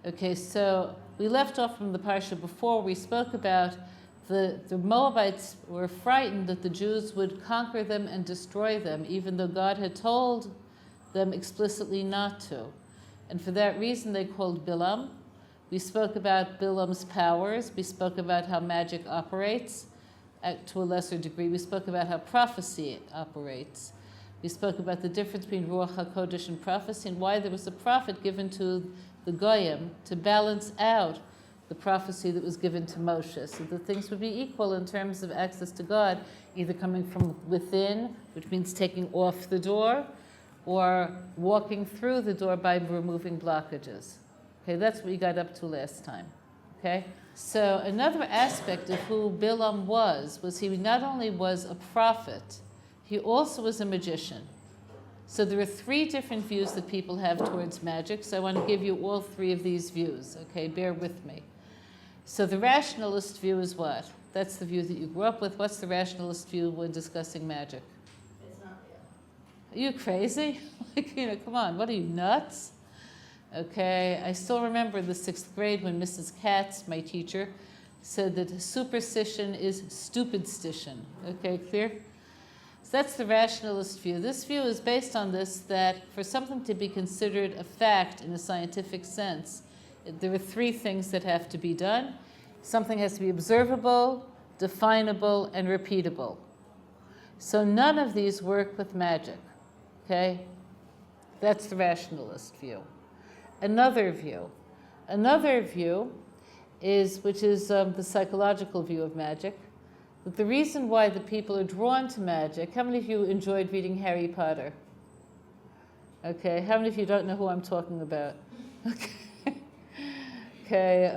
Okay, so we left off from the Parsha before. We spoke about the Moabites were frightened that the Jews would conquer them and destroy them, even though God had told them explicitly not to. And for that reason, they called Bilham. We spoke about Bilham's powers. We spoke about how magic operates to a lesser degree. We spoke about how prophecy operates. We spoke about the difference between Ruach HaKodesh and prophecy, and why there was a prophet given to the Goyim to balance out the prophecy that was given to Moshe, so that things would be equal in terms of access to God, either coming from within, which means taking off the door, or walking through the door by removing blockages. Okay, that's what we got up to last time. Okay, so another aspect of who Bilham was he not only was a prophet, he also was a magician. So there are three different views that people have towards magic, so I want to give you all three of these views. Okay, bear with me. So the rationalist view is what? That's the view that you grew up with. What's the rationalist view when discussing magic? It's not real. Are you crazy? Come on, what are you, nuts? Okay, I still remember in the 6th grade when Mrs. Katz, my teacher, said that superstition is stupidstition. Okay, clear? So that's the rationalist view. This view is based on this, that for something to be considered a fact in a scientific sense, there are three things that have to be done. Something has to be observable, definable, and repeatable. So none of these work with magic. Okay? That's the rationalist view. Another view is, which is the psychological view of magic, that the reason why the people are drawn to magic. How many of you enjoyed reading Harry Potter? Okay, how many of you don't know who I'm talking about? Okay. Okay,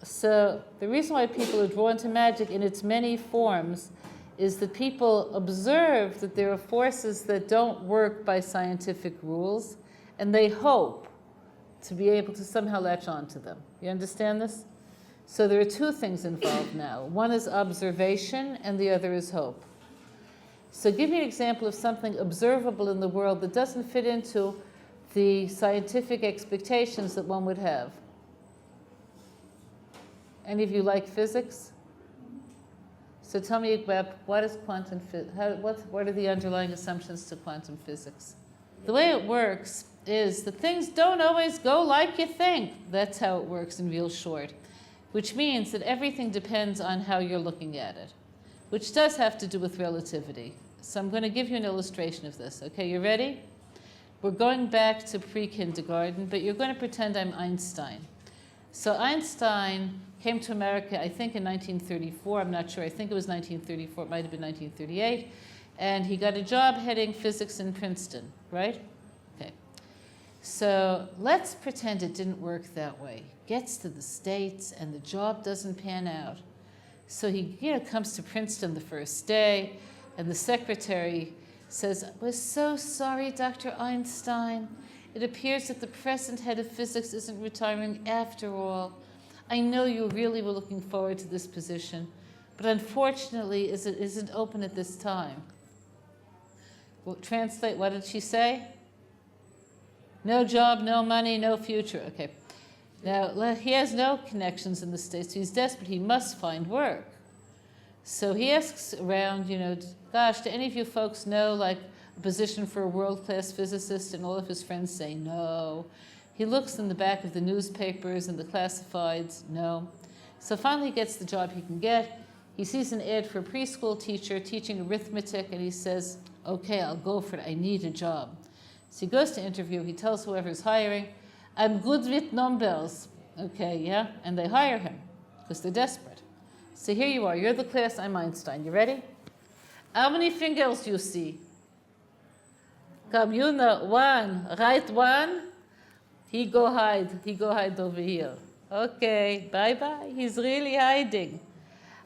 so the reason why people are drawn to magic in its many forms is that people observe that there are forces that don't work by scientific rules, and they hope to be able to somehow latch onto them. You understand this? So there are two things involved now. One is observation, and the other is hope. So give me an example of something observable in the world that doesn't fit into the scientific expectations that one would have. Any of you like physics? So tell me about what is quantum physics? What are the underlying assumptions to quantum physics? The way it works is that things don't always go like you think. That's how it works in real short, which means that everything depends on how you're looking at it, which does have to do with relativity. So I'm going to give you an illustration of this. Okay, you ready? We're going back to pre-kindergarten, but you're going to pretend I'm Einstein. So Einstein came to America, I think in 1934, I'm not sure, I think it was 1934, it might have been 1938, and he got a job heading physics in Princeton, right? Okay. So let's pretend it didn't work that way. Gets to the States and the job doesn't pan out. So he comes to Princeton the first day, and the secretary says, "We're so sorry, Dr. Einstein. It appears that the present head of physics isn't retiring after all. I know you really were looking forward to this position, but unfortunately it isn't open at this time." Well, translate, what did she say? No job, no money, no future. Okay. Now, he has no connections in the States, so he's desperate. He must find work. So he asks around, gosh, do any of you folks know, like, a position for a world-class physicist? And all of his friends say no. He looks in the back of the newspapers and the classifieds, no. So finally he gets the job he can get. He sees an ad for a preschool teacher teaching arithmetic, and he says, okay, I'll go for it. I need a job. So he goes to interview. He tells whoever's hiring, I'm good with numbers. Okay, yeah? And they hire him because they're desperate. So here you are. You're the class. I'm Einstein. You ready? How many fingers do you see? Come, one. Right one. He go hide over here. Okay, bye-bye. He's really hiding.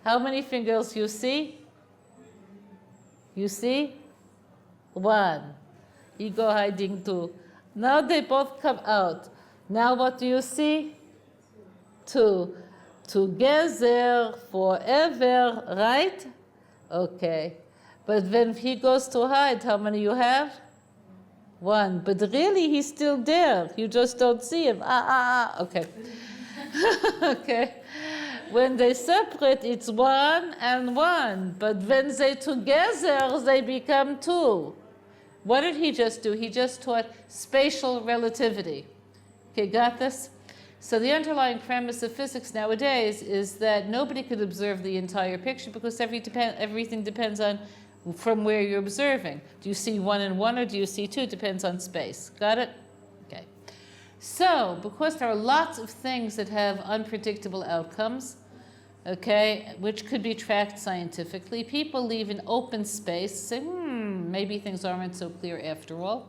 How many fingers you see? You see? One. He go hiding too. Now they both come out. Now what do you see? Two. Together forever, right? Okay. But when he goes to hide, how many you have? One. But really, he's still there. You just don't see him. Okay. Okay. When they separate, it's one and one. But when they together, they become two. What did he just do? He just taught spatial relativity. Okay, got this? So the underlying premise of physics nowadays is that nobody could observe the entire picture because everything depends on from where you're observing. Do you see one and one or do you see two? Depends on space. Got it? Okay. So because there are lots of things that have unpredictable outcomes, okay, which could be tracked scientifically, people leave an open space, say, maybe things aren't so clear after all.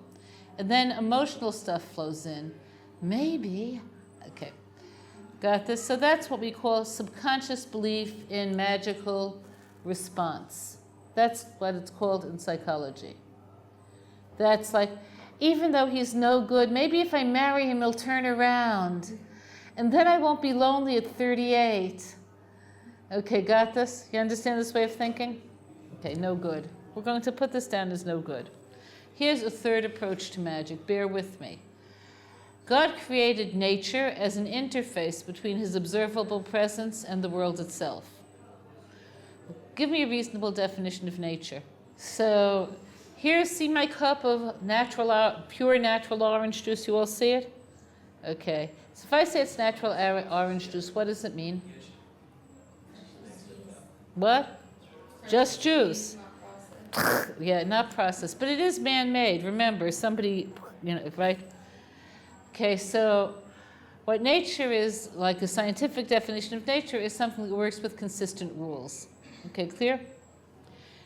And then emotional stuff flows in. Maybe. Okay, got this? So that's what we call subconscious belief in magical response. That's what it's called in psychology. That's like, even though he's no good, maybe if I marry him, he'll turn around. And then I won't be lonely at 38. Okay, got this? You understand this way of thinking? Okay, no good. We're going to put this down as no good. Here's a third approach to magic. Bear with me. God created nature as an interface between his observable presence and the world itself. Give me a reasonable definition of nature. So here, see my cup of pure natural orange juice? You all see it? Okay. So if I say it's natural orange juice, what does it mean? What? Just juice. Yeah, not processed. But it is man-made. Remember, somebody, right? Okay, so what nature is, like a scientific definition of nature, is something that works with consistent rules. Okay, clear?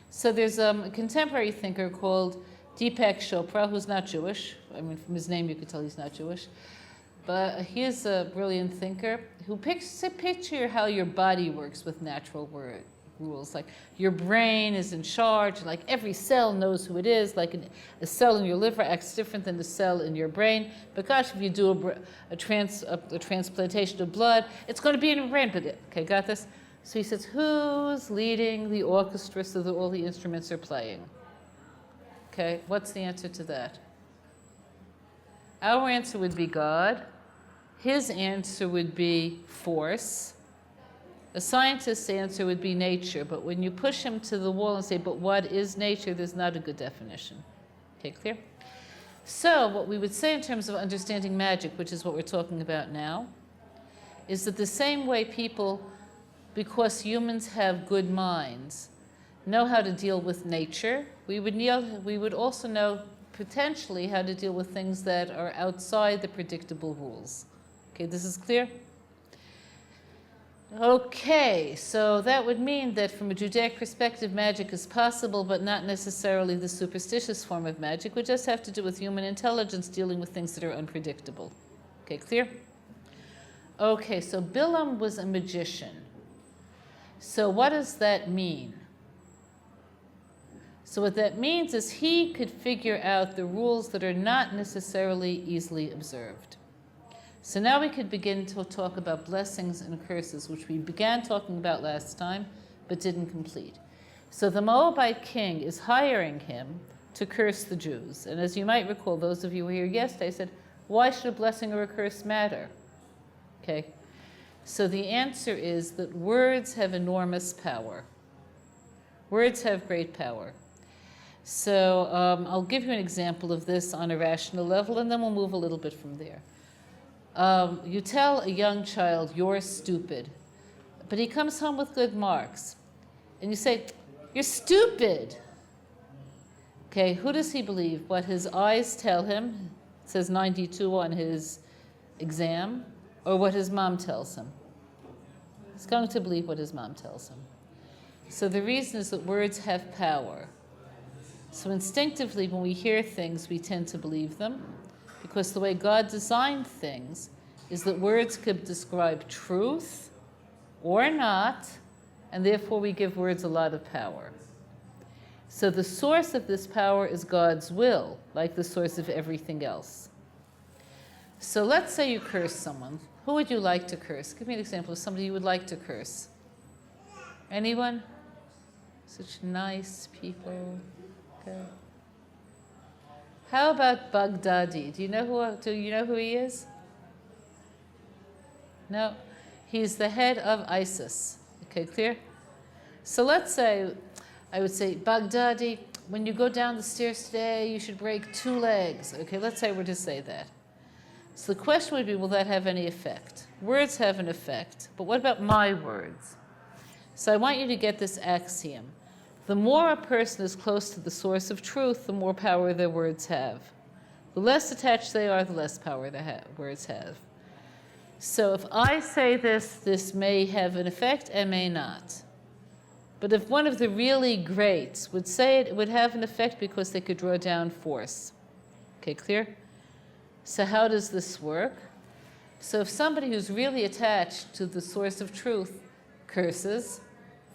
So there's a contemporary thinker called Deepak Chopra, who's not Jewish. I mean, from his name you could tell he's not Jewish. But he is a brilliant thinker who picture how your body works with natural rules. Like your brain is in charge, like every cell knows who it is, like a cell in your liver acts different than the cell in your brain. But gosh, if you do a transplantation of blood, it's going to be in your brain. But okay, got this? So he says, who's leading the orchestra so that all the instruments are playing? Okay, what's the answer to that? Our answer would be God. His answer would be force. A scientist's answer would be nature, but when you push him to the wall and say, but what is nature, there's not a good definition. Okay, clear? So what we would say in terms of understanding magic, which is what we're talking about now, is that the same way people, because humans have good minds, know how to deal with nature, we would also know potentially how to deal with things that are outside the predictable rules. Okay, this is clear? Okay, so that would mean that from a Judaic perspective, magic is possible, but not necessarily the superstitious form of magic. We just have to do with human intelligence dealing with things that are unpredictable. Okay, clear? Okay, so Bilham was a magician. So what does that mean? So what that means is he could figure out the rules that are not necessarily easily observed. So now we could begin to talk about blessings and curses, which we began talking about last time, but didn't complete. So the Moabite king is hiring him to curse the Jews. And as you might recall, those of you who were here yesterday said, why should a blessing or a curse matter? Okay. So the answer is that words have enormous power. Words have great power. So I'll give you an example of this on a rational level, and then we'll move a little bit from there. You tell a young child, you're stupid, but he comes home with good marks. And you say, you're stupid. Okay, who does he believe? What his eyes tell him, it says 92 on his exam, or what his mom tells him? He's going to believe what his mom tells him. So the reason is that words have power. So instinctively, when we hear things, we tend to believe them, because the way God designed things is that words could describe truth or not, and therefore we give words a lot of power. So the source of this power is God's will, like the source of everything else. So let's say you curse someone. Who would you like to curse? Give me an example of somebody you would like to curse. Anyone? Such nice people. Okay. How about Baghdadi? Do you know who he is? No. He's the head of ISIS. Okay, clear? So let's say, I would say, Baghdadi, when you go down the stairs today, you should break 2 legs. Okay, let's say we're to say that. So the question would be, will that have any effect? Words have an effect, but what about my words? So I want you to get this axiom. The more a person is close to the source of truth, the more power their words have. The less attached they are, the less power their words have. So if I say this may have an effect and may not. But if one of the really greats would say it, it would have an effect because they could draw down force. Okay, clear? So how does this work? So if somebody who's really attached to the source of truth curses,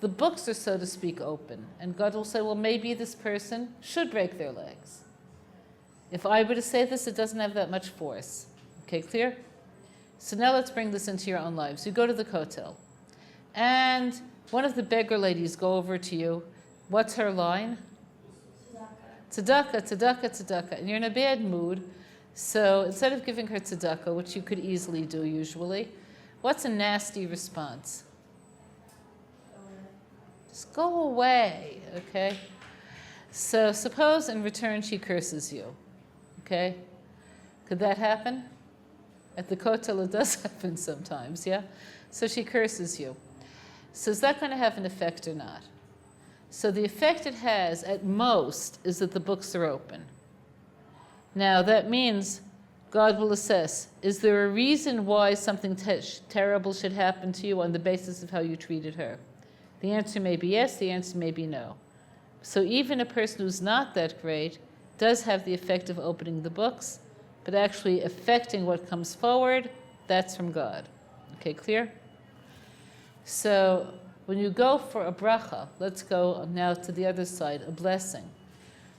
the books are, so to speak, open. And God will say, well, maybe this person should break their legs. If I were to say this, it doesn't have that much force. Okay, clear? So now let's bring this into your own lives. You go to the kotel, and one of the beggar ladies go over to you. What's her line? Tzedakah, tzedakah, tzedakah. And you're in a bad mood, so instead of giving her tzedakah, which you could easily do usually, what's a nasty response? Just go away, okay? So suppose in return she curses you, okay? Could that happen? At the kotel it does happen sometimes, yeah? So she curses you. So is that going to have an effect or not? So the effect it has at most is that the books are open. Now that means God will assess, is there a reason why something terrible should happen to you on the basis of how you treated her? The answer may be yes, the answer may be no. So even a person who's not that great does have the effect of opening the books, but actually affecting what comes forward, that's from God. Okay, clear? So when you go for a bracha, let's go now to the other side, a blessing.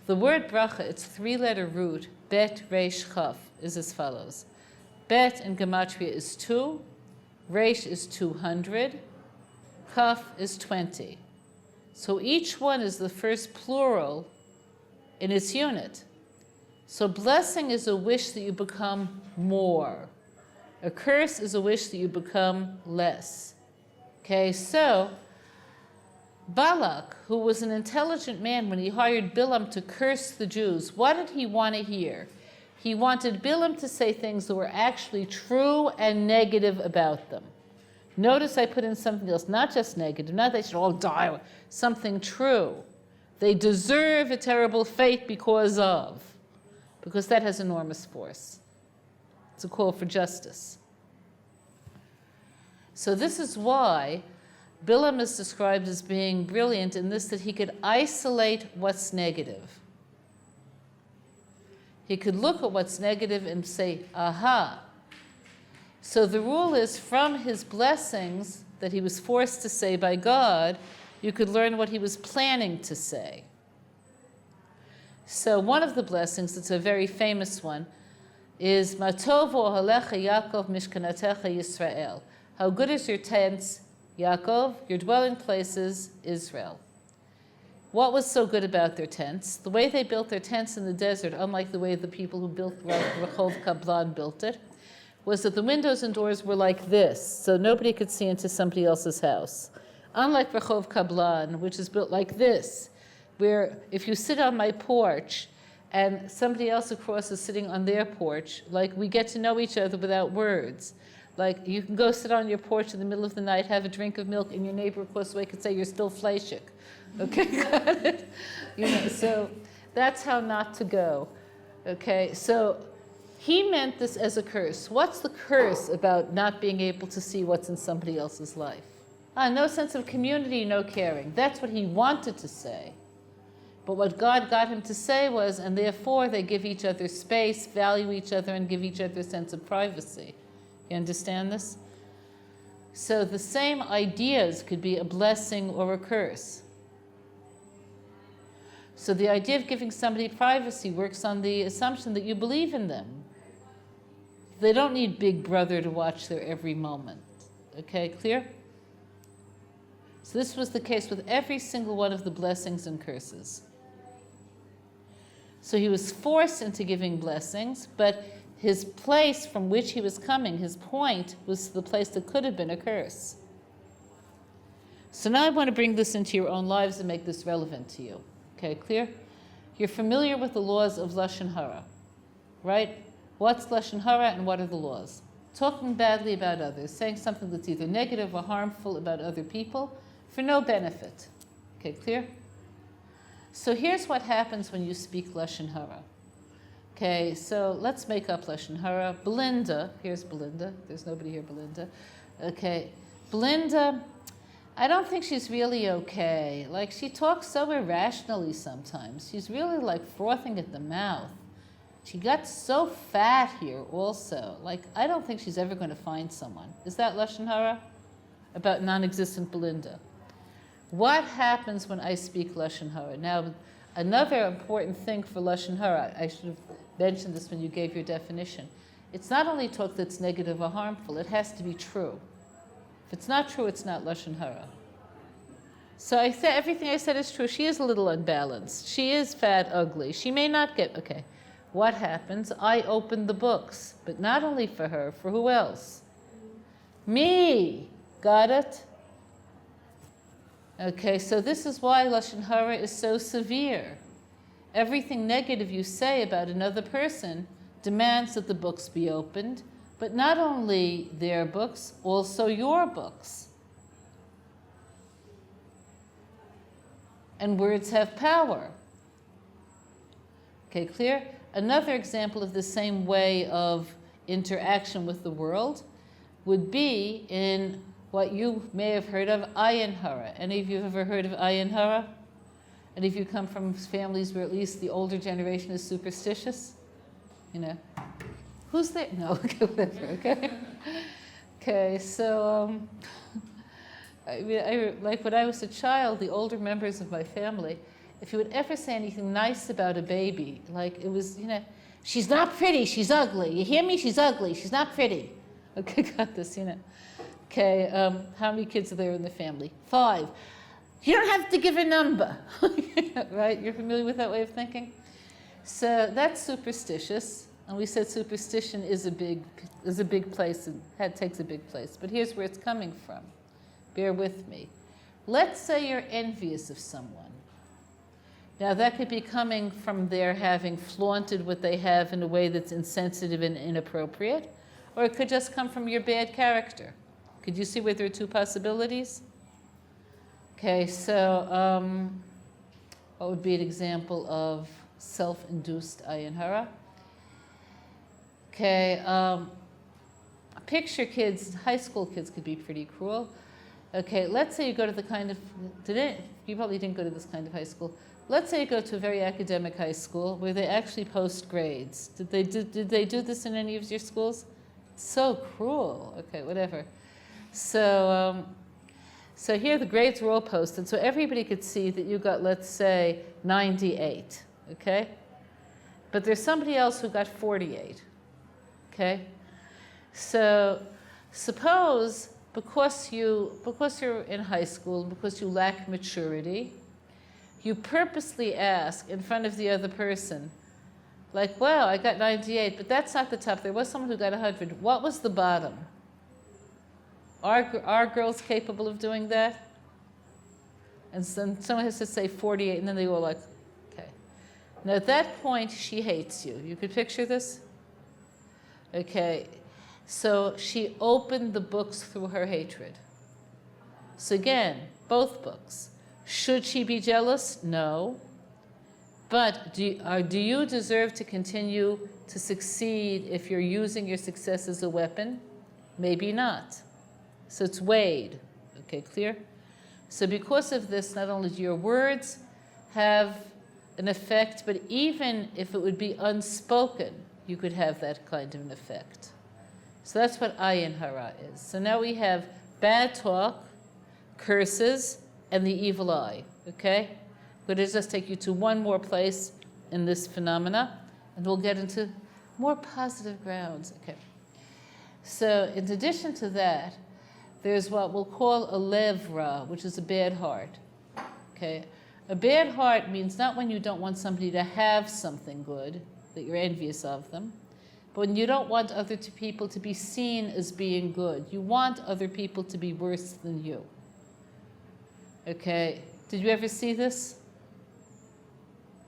The word bracha, its 3-letter root, bet, resh, chaf, is as follows. Bet in gematria is 2, resh is 200, chaf is 20. So each one is the first plural in its unit. So blessing is a wish that you become more. A curse is a wish that you become less. Okay, so Balak, who was an intelligent man when he hired Bilham to curse the Jews, what did he want to hear? He wanted Bilham to say things that were actually true and negative about them. Notice I put in something else, not just negative, not they should all die, something true. They deserve a terrible fate because that has enormous force. It's a call for justice. So this is why Bilham is described as being brilliant in this, that he could isolate what's negative. He could look at what's negative and say, aha. So the rule is, from his blessings that he was forced to say by God, you could learn what he was planning to say. So one of the blessings, it's a very famous one, is Matovo halecha Yaakov mishkanatecha Yisrael. How good is your tents, Yaakov, your dwelling places, Israel. What was so good about their tents? The way they built their tents in the desert, unlike the way the people who built Rehov Kablan built it, was that the windows and doors were like this, so nobody could see into somebody else's house. Unlike Rehov Kablan, which is built like this, where if you sit on my porch and somebody else across is sitting on their porch, like we get to know each other without words. Like you can go sit on your porch in the middle of the night, have a drink of milk, and your neighbor across the way could say you're still fleischig. Okay, got it? So that's how not to go. Okay, so he meant this as a curse. What's the curse about not being able to see what's in somebody else's life? No sense of community, no caring. That's what he wanted to say. But what God got him to say was, and therefore they give each other space, value each other, and give each other a sense of privacy. You understand this? So the same ideas could be a blessing or a curse. So the idea of giving somebody privacy works on the assumption that you believe in them. They don't need Big Brother to watch their every moment. Okay, clear? So this was the case with every single one of the blessings and curses. So he was forced into giving blessings, but his place from which he was coming, his point, was the place that could have been a curse. So now I want to bring this into your own lives and make this relevant to you. Okay, clear? You're familiar with the laws of Lashon hara, right? What's Lashon hara and what are the laws? Talking badly about others, saying something that's either negative or harmful about other people for no benefit. Okay, clear? So here's what happens when you speak Lashon hara. Okay, so let's make up Lashon hara. Belinda, here's Belinda. There's nobody here, Belinda. Okay, Belinda, I don't think she's really okay. Like, she talks so irrationally sometimes. She's really like frothing at the mouth. She got so fat here also. Like, I don't think she's ever going to find someone. Is that Lashon hara? About non-existent Belinda. What happens when I speak Lashon hara? Now, another important thing for Lashon hara, I should have mentioned this when you gave your definition. It's not only talk that's negative or harmful, it has to be true. If it's not true, it's not Lashon hara. So I said everything I said is true. She is a little unbalanced. She is fat, ugly. She may not get, okay. What happens? I open the books, but not only for her, for who else? Me. Got it? Okay, so this is why Lashon hara is so severe. Everything negative you say about another person demands that the books be opened, but not only their books, also your books. And words have power. Okay, clear? Another example of the same way of interaction with the world would be in what you may have heard of, ayin hara. Any of you have ever heard of ayin hara? Any of you come from families where at least the older generation is superstitious? You know, who's there? No, okay, whatever, okay? Okay, so, I mean, like when I was a child, the older members of my family, if you would ever say anything nice about a baby, like it was, you know, she's not pretty, she's ugly. You hear me? She's ugly, she's not pretty. Okay, got this, you know. Okay, how many kids are there in the family? 5. You don't have to give a number, right? You're familiar with that way of thinking? So that's superstitious, and we said superstition is a big place and takes a big place. But here's where it's coming from. Bear with me. Let's say you're envious of someone. Now that could be coming from their having flaunted what they have in a way that's insensitive and inappropriate, or it could just come from your bad character. Could you see where there are 2 possibilities? Okay, so what would be an example of self-induced ayin hara? Okay, picture kids, high school kids could be pretty cruel. Okay, let's say you go to the kind of, you probably didn't go to this kind of high school. Let's say you go to a very academic high school where they actually post grades. Did they do this in any of your schools? It's so cruel. Okay, whatever. So, so here the grades were all posted, so everybody could see that you got, let's say, 98, okay? But there's somebody else who got 48, okay? So suppose because you're in high school, because you lack maturity, you purposely ask in front of the other person, like, wow, I got 98, but that's not the top. There was someone who got 100. What was the bottom? Are girls capable of doing that? And someone has to say 48, and then they go like, okay. Now at that point, she hates you. You could picture this? Okay, so she opened the books through her hatred. So again, both books. Should she be jealous? No. But do you deserve to continue to succeed if you're using your success as a weapon? Maybe not. So it's weighed. Okay, clear? So because of this, not only do your words have an effect, but even if it would be unspoken, you could have that kind of an effect. So that's what ayin hara is. So now we have bad talk, curses, and the evil eye. Okay? But it'll just take you to one more place in this phenomena, and we'll get into more positive grounds. Okay. So in addition to that, there's what we'll call a lev ra, which is a bad heart. Okay. A bad heart means not when you don't want somebody to have something good, that you're envious of them, but when you don't want other people to be seen as being good. You want other people to be worse than you. Okay, did you ever see this?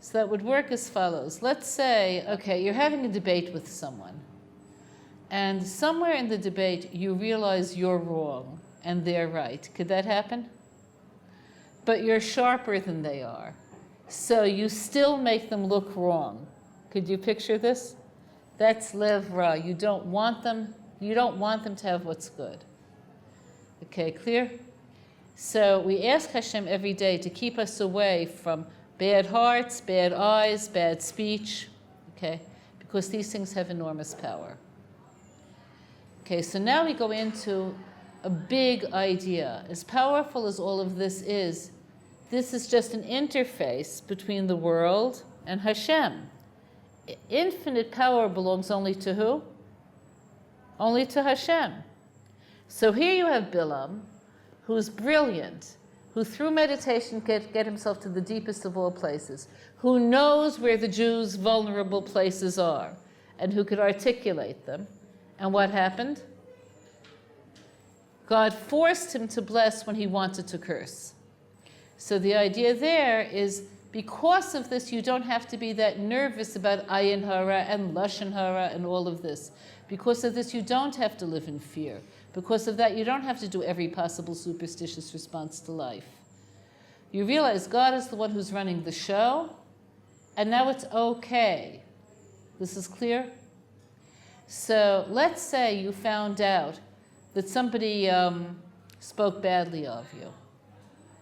So that would work as follows. Let's say, okay, you're having a debate with someone, and somewhere in the debate you realize you're wrong and they're right. Could that happen? But you're sharper than they are, so you still make them look wrong. Could you picture this? That's lev ra. You don't want them to have what's good. Okay, clear? So we ask Hashem every day to keep us away from bad hearts, bad eyes, bad speech, okay? Because these things have enormous power. Okay, so now we go into a big idea. As powerful as all of this is just an interface between the world and Hashem. Infinite power belongs only to who? Only to Hashem. So here you have Bilham, who's brilliant, who through meditation get himself to the deepest of all places, who knows where the Jews' vulnerable places are, and who could articulate them. And what happened? God forced him to bless when he wanted to curse. So the idea there is, because of this, you don't have to be that nervous about ayin hara and Lashon hara and all of this. Because of this, you don't have to live in fear. Because of that, you don't have to do every possible superstitious response to life. You realize God is the one who's running the show, and now it's okay. This is clear? So let's say you found out that somebody spoke badly of you.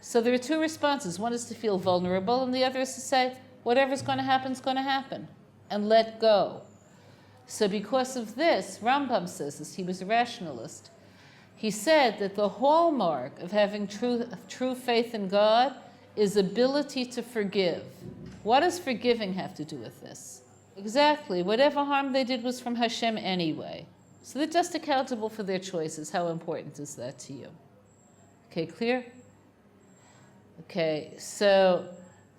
So there are two responses. One is to feel vulnerable, and the other is to say, whatever's going to happen is going to happen, and let go. So because of this, Rambam says this, he was a rationalist. He said that the hallmark of having true faith in God is ability to forgive. What does forgiving have to do with this? Exactly. Whatever harm they did was from Hashem anyway. So they're just accountable for their choices. How important is that to you? Okay, clear? Okay, so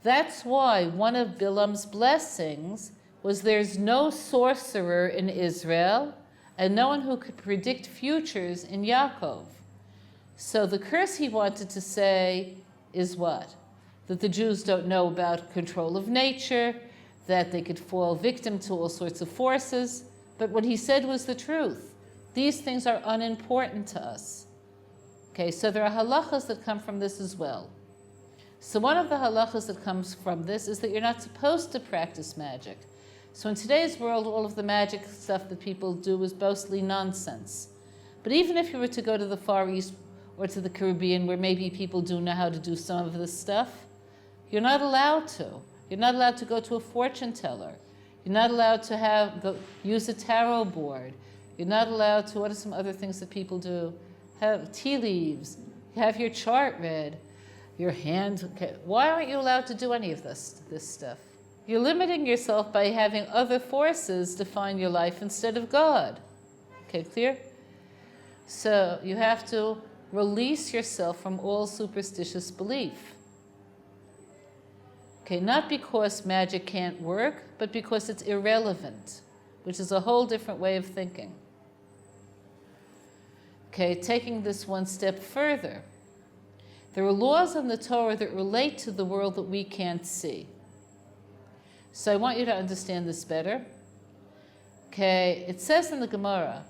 that's why one of Bilham's blessings was there's no sorcerer in Israel and no one who could predict futures in Yaakov. So the curse he wanted to say is what? That the Jews don't know about control of nature, that they could fall victim to all sorts of forces. But what he said was the truth. These things are unimportant to us. Okay, so there are halachas that come from this as well. So one of the halachas that comes from this is that you're not supposed to practice magic. So in today's world, all of the magic stuff that people do is mostly nonsense. But even if you were to go to the Far East or to the Caribbean, where maybe people do know how to do some of this stuff, you're not allowed to. You're not allowed to go to a fortune teller. You're not allowed to use a tarot board. You're not allowed to, what are some other things that people do? Have tea leaves, have your chart read, your hand. Okay. Why aren't you allowed to do any of this stuff? You're limiting yourself by having other forces define your life instead of God. Okay, clear? So you have to release yourself from all superstitious belief. Okay, not because magic can't work, but because it's irrelevant, which is a whole different way of thinking. Okay, taking this one step further. There are laws in the Torah that relate to the world that we can't see. So I want you to understand this better. Okay, it says in the Gemara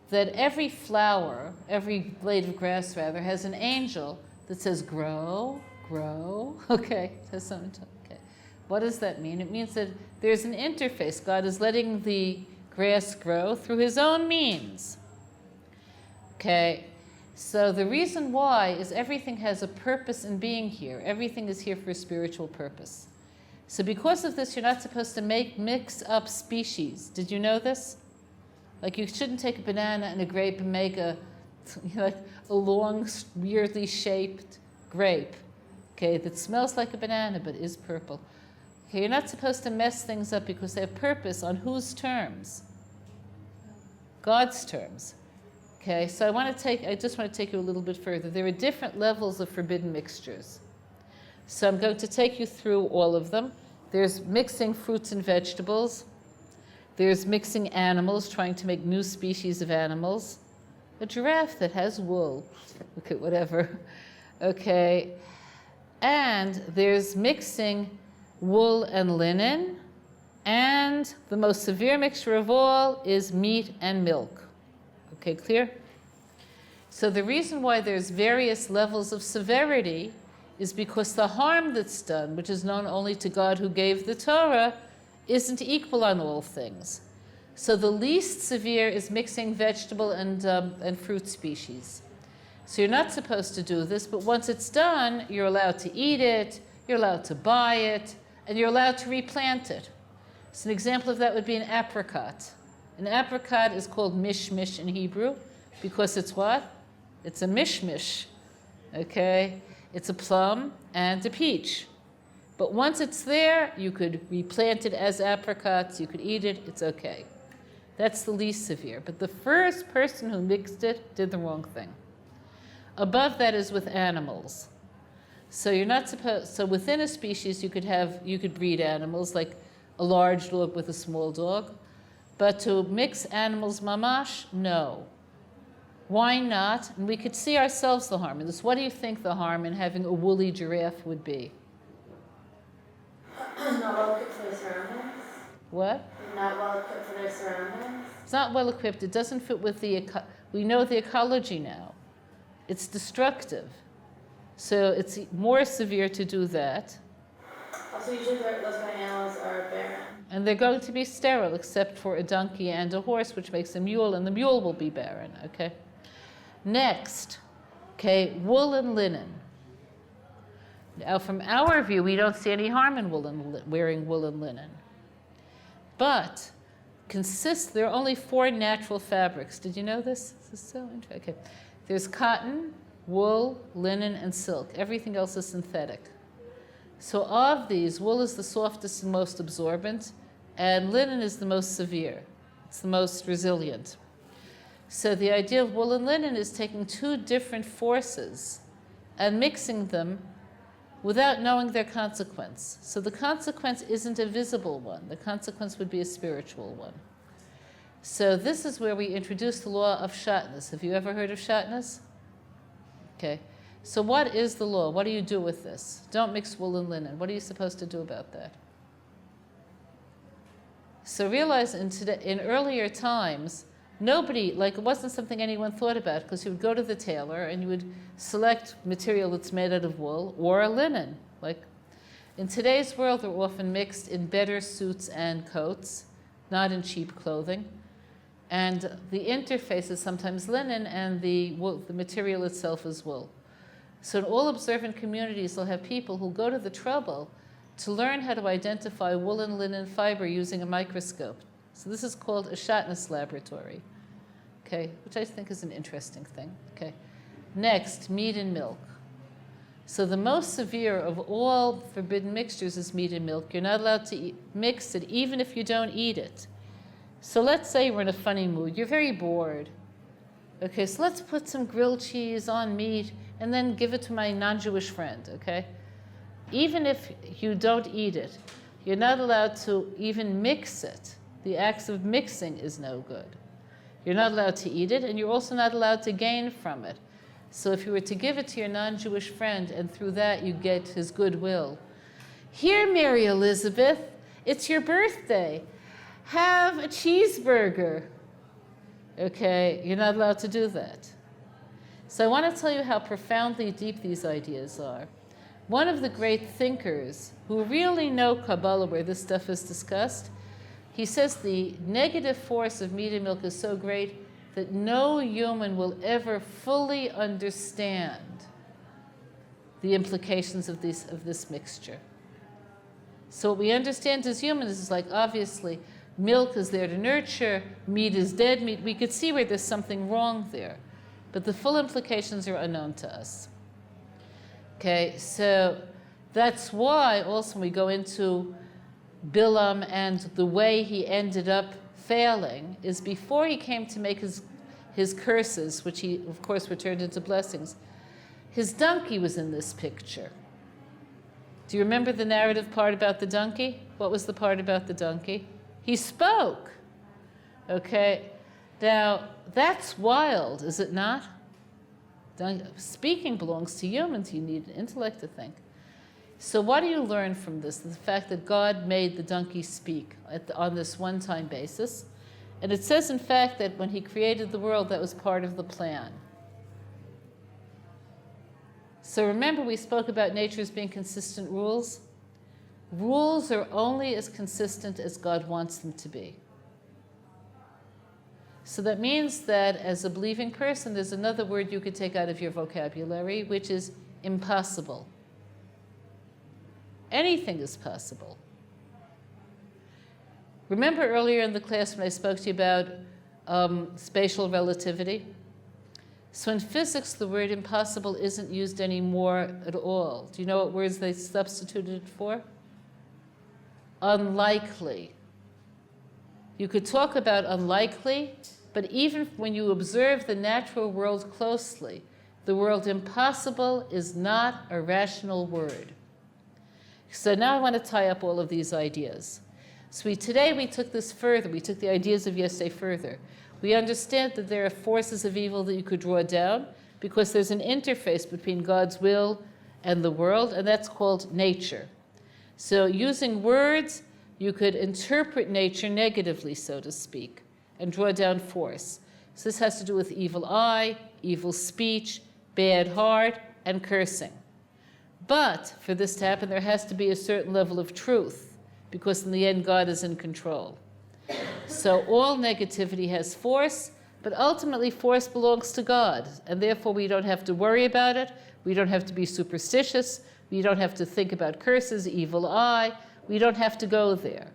that every flower, every blade of grass rather, has an angel that says grow, grow. Okay, it has something to, okay. What does that mean? It means that there's an interface. God is letting the grass grow through his own means. Okay, so the reason why is everything has a purpose in being here. Everything is here for a spiritual purpose. So because of this, you're not supposed to mix up species. Did you know this? Like you shouldn't take a banana and a grape and make a long, weirdly shaped grape, okay, that smells like a banana but is purple. Okay, you're not supposed to mess things up because they have purpose on whose terms? God's terms. Okay, so I just want to take you a little bit further. There are different levels of forbidden mixtures. So I'm going to take you through all of them. There's mixing fruits and vegetables. There's mixing animals, trying to make new species of animals. A giraffe that has wool. Okay, whatever. Okay. And there's mixing wool and linen. And the most severe mixture of all is meat and milk. Okay, clear? So the reason why there's various levels of severity is because the harm that's done, which is known only to God who gave the Torah, isn't equal on all things. So the least severe is mixing vegetable and fruit species. So you're not supposed to do this, but once it's done, you're allowed to eat it, you're allowed to buy it, and you're allowed to replant it. So an example of that would be an apricot. An apricot is called mishmish in Hebrew because it's what? It's a mishmish, okay? It's a plum and a peach. But once it's there, you could replant it as apricots, you could eat it, it's okay. That's the least severe. But the first person who mixed it did the wrong thing. Above that is with animals. So you're not supposed, so within a species you could breed animals, like a large dog with a small dog. But to mix animals mamash, no. Why not? And we could see ourselves the harm in this. What do you think the harm in having a woolly giraffe would be? Not well equipped for their surroundings. What? Not well equipped for their surroundings. It's not well equipped. It doesn't fit with we know the ecology now. It's destructive. So it's more severe to do that. Also, usually those kind of animals are barren. And they're going to be sterile except for a donkey and a horse, which makes a mule, and the mule will be barren, okay? Next, okay, wool and linen. Now, from our view, we don't see any harm in wearing wool and linen. But there are only 4 natural fabrics. Did you know this? This is so interesting. Okay. There's cotton, wool, linen, and silk. Everything else is synthetic. So of these, wool is the softest and most absorbent, and linen is the most severe. It's the most resilient. So the idea of wool and linen is taking 2 different forces and mixing them without knowing their consequence. So the consequence isn't a visible one. The consequence would be a spiritual one. So this is where we introduce the law of shatnez. Have you ever heard of shatnez? Okay. So what is the law? What do you do with this? Don't mix wool and linen. What are you supposed to do about that? So realize in earlier times, it wasn't something anyone thought about, because you would go to the tailor and you would select material that's made out of wool or linen. Like in today's world, they're often mixed in better suits and coats, not in cheap clothing. And the interface is sometimes linen, and the material itself is wool. So in all observant communities, they'll have people who go to the trouble to learn how to identify wool and linen fiber using a microscope. So this is called a shatnez laboratory, okay, which I think is an interesting thing. Okay. Next, meat and milk. So the most severe of all forbidden mixtures is meat and milk. You're not allowed to mix it, even if you don't eat it. So let's say we're in a funny mood. You're very bored. Okay, so let's put some grilled cheese on meat and then give it to my non-Jewish friend, okay? Even if you don't eat it, you're not allowed to even mix it. The act of mixing is no good. You're not allowed to eat it, and you're also not allowed to gain from it. So if you were to give it to your non-Jewish friend, and through that you get his goodwill, here, Mary Elizabeth, it's your birthday. Have a cheeseburger. Okay, you're not allowed to do that. So I want to tell you how profoundly deep these ideas are. One of the great thinkers who really know Kabbalah, where this stuff is discussed, he says the negative force of meat and milk is so great that no human will ever fully understand the implications of this mixture. So what we understand as humans is like, obviously, milk is there to nurture, meat is dead meat. We could see where there's something wrong there, but the full implications are unknown to us. Okay, so that's why also when we go into Bilham and the way he ended up failing is before he came to make his curses, which he, of course, were turned into blessings, his donkey was in this picture. Do you remember the narrative part about the donkey? What was the part about the donkey? He spoke. Okay. Now, that's wild, is it not? Speaking belongs to humans. You need an intellect to think. So what do you learn from this? The fact that God made the donkey speak on this one-time basis. And it says, in fact, that when he created the world, that was part of the plan. So remember, we spoke about nature as being consistent rules. Rules are only as consistent as God wants them to be. So that means that as a believing person, there's another word you could take out of your vocabulary, which is impossible. Anything is possible. Remember earlier in the class when I spoke to you about spatial relativity? So in physics, the word impossible isn't used anymore at all. Do you know what words they substituted it for? Unlikely. You could talk about unlikely, but even when you observe the natural world closely, the word impossible is not a rational word. So now I want to tie up all of these ideas. So today we took this further. We took the ideas of yesterday further. We understand that there are forces of evil that you could draw down because there's an interface between God's will and the world, and that's called nature. So using words, you could interpret nature negatively, so to speak, and draw down force. So this has to do with evil eye, evil speech, bad heart, and cursing. But for this to happen, there has to be a certain level of truth, because in the end, God is in control. So all negativity has force, but ultimately force belongs to God, and therefore we don't have to worry about it. We don't have to be superstitious. We don't have to think about curses, evil eye. We don't have to go there.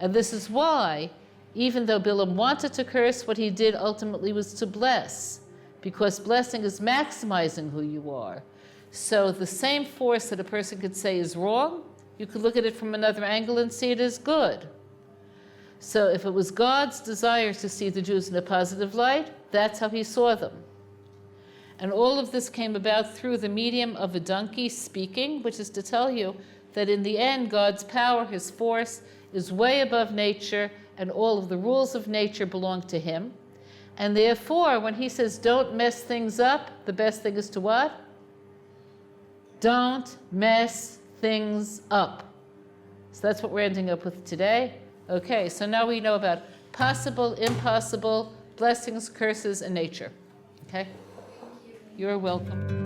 And this is why, even though Bilham wanted to curse, what he did ultimately was to bless, because blessing is maximizing who you are. So the same force that a person could say is wrong, you could look at it from another angle and see it as good. So if it was God's desire to see the Jews in a positive light, that's how he saw them. And all of this came about through the medium of a donkey speaking, which is to tell you that in the end, God's power, his force, is way above nature, and all of the rules of nature belong to him. And therefore, when he says, don't mess things up, the best thing is to what? Don't mess things up. So that's what we're ending up with today. Okay, so now we know about possible, impossible, blessings, curses, and nature. Okay? You're welcome.